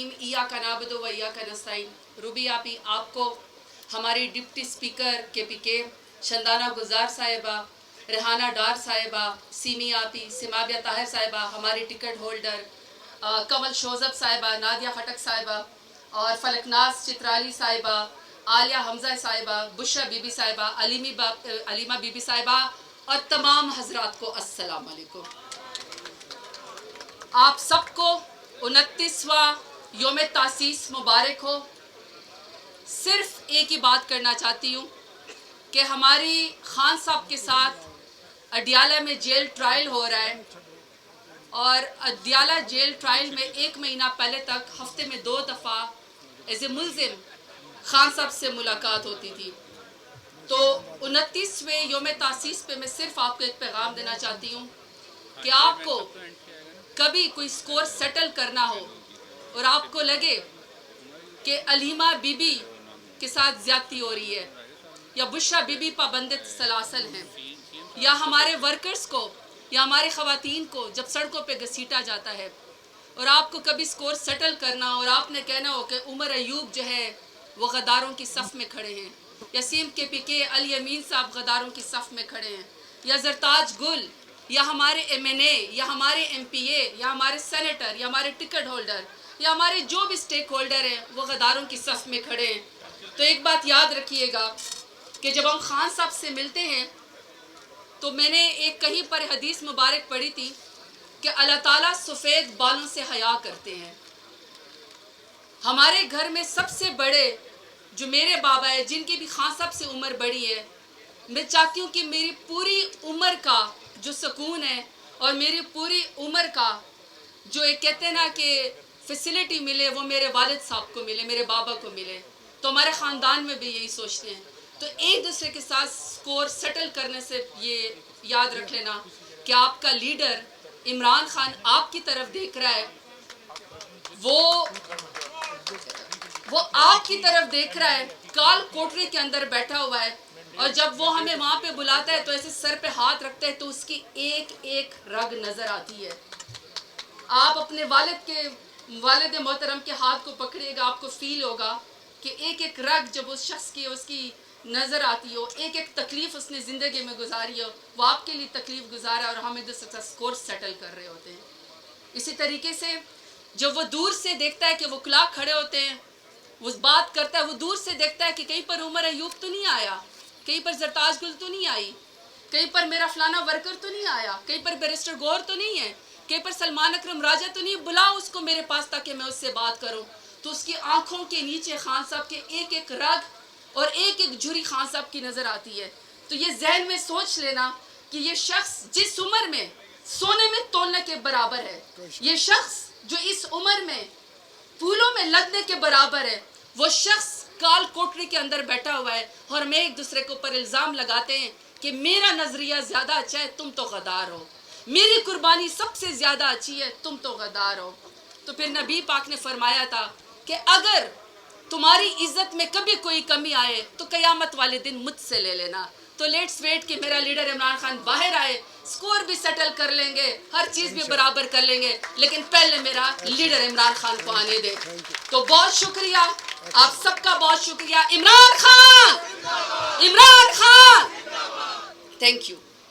रहीम इय्याका नअबुदु व इय्याका नस्तईन। रूबी आपी आपको, हमारी डिप्टी स्पीकर KPK शंदाना गुजार साहिबा, रेहाना डार साहिबा, सीमी आपी, सिमाबिया ताहिर साहिबा, हमारी टिकट होल्डर कमल शोजब साहिबा, नादिया खटक साहिबा और फलकनाज चित्राली साहिबा, आलिया हमजा साहिबा, बुशरा बीबी साहिबा, अलीमा बीबी साहिबा और तमाम हजरात को अस्सलाम वालेकुम। आप सबको 29वां योम तासीस मुबारक हो। सिर्फ एक ही बात करना चाहती हूँ कि हमारी खान साहब के साथ अडियाला में जेल ट्रायल हो रहा है और अडियाला जेल ट्रायल में 1 महीना पहले तक हफ्ते में 2 दफ़ा एज ए मुलजिम खान साहब से मुलाकात होती थी। तो 29वें योम तासीस पे मैं सिर्फ आपको एक पैगाम देना चाहती हूँ कि आपको कभी कोई स्कोर सेटल करना हो और आपको लगे कि अलीमा बीबी के साथ ज्यादती हो रही है या बुशरा बीबी पाबंद सलासल हैं या हमारे वर्कर्स को या हमारे ख़वातीन को जब सड़कों पे घसीटा जाता है और आपको कभी स्कोर सेटल करना हो और आपने कहना हो कि उमर अयूब जो है वो गद्दारों की सफ़ में खड़े हैं या सीएम KPK अली अमीन साहब गद्दारों की सफ़ में खड़े हैं या जरताज गुल या हमारे MNA या हमारे MPA या हमारे सेनेटर या हमारे टिकट होल्डर या हमारे जो भी स्टेक होल्डर हैं वो गद्दारों की सफ़ में खड़े हैं। तो एक बात याद रखिएगा कि जब हम खान साहब से मिलते हैं तो मैंने एक कहीं पर हदीस मुबारक पढ़ी थी कि अल्लाह ताला सफ़ेद बालों से हया करते हैं। हमारे घर में सबसे बड़े जो मेरे बाबा है जिनकी भी खान साहब से उम्र बड़ी है, मैं चाहती हूँ कि मेरी पूरी उम्र का जो सुकून है और मेरी पूरी उम्र का जो एक कहते हैं ना कि फैसिलिटी मिले वो मेरे वालिद साहब को मिले, मेरे बाबा को मिले। तो हमारे ख़ानदान में भी यही सोचते हैं। तो एक दूसरे के साथ स्कोर सेटल करने से ये याद रख लेना कि आपका लीडर इमरान खान आपकी तरफ देख रहा है, वो आपकी तरफ देख रहा है, काल कोठरी के अंदर बैठा हुआ है और जब वो हमें वहाँ पे बुलाता है तो ऐसे सर पे हाथ रखता है तो उसकी एक एक रग नज़र आती है। आप अपने वालिद मोहतरम के हाथ को पकड़िएगा, आपको फील होगा कि एक एक रग जब उस शख्स की उसकी नज़र आती हो, एक एक तकलीफ़ उसने ज़िंदगी में गुजारी हो, वो आपके लिए तकलीफ़ गुजारा और हमें दूसरे साथ स्कोर सेटल कर रहे होते हैं। इसी तरीके से जब वो दूर से देखता है कि वो कुलाक खड़े होते हैं, वो बात करता है, वो दूर से देखता है कि कहीं पर उमर अयूब तो नहीं आया, कहीं पर जरताज गुल तो नहीं आई, कहीं पर मेरा फलाना वर्कर तो नहीं आया, कहीं पर बैरिस्टर गौर तो नहीं है, कहीं पर सलमान अकरम राजा तो नहीं, बुलाओ उसको मेरे पास ताकि मैं उससे बात करूं। तो उसकी आंखों के नीचे खान साहब के एक एक रग और एक एक झुरी खान साहब की नज़र आती है। तो ये जहन में सोच लेना कि ये शख्स जिस उम्र में सोने में तोलने के बराबर है, ये शख्स जो इस उम्र में फूलों में लदने के बराबर है, वो शख्स काल कोठरी के अंदर बैठा हुआ है और हम एक दूसरे के ऊपर इल्ज़ाम लगाते हैं कि मेरा नज़रिया ज़्यादा अच्छा है, तुम तो गद्दार हो, मेरी कुर्बानी सबसे ज़्यादा अच्छी है, तुम तो गद्दार हो। तो फिर नबी पाक ने फरमाया था कि अगर तुम्हारी इज्जत में कभी कोई कमी आए तो क़यामत वाले दिन मुझसे ले लेना। तो लेट्स वेट कि मेरा लीडर इमरान खान बाहर आए, स्कोर भी सेटल कर लेंगे, हर चीज़ भी बराबर कर लेंगे, लेकिन पहले मेरा लीडर इमरान खान को आने दे। तो बहुत शुक्रिया, आप सबका बहुत शुक्रिया। Imran Khan, thank you.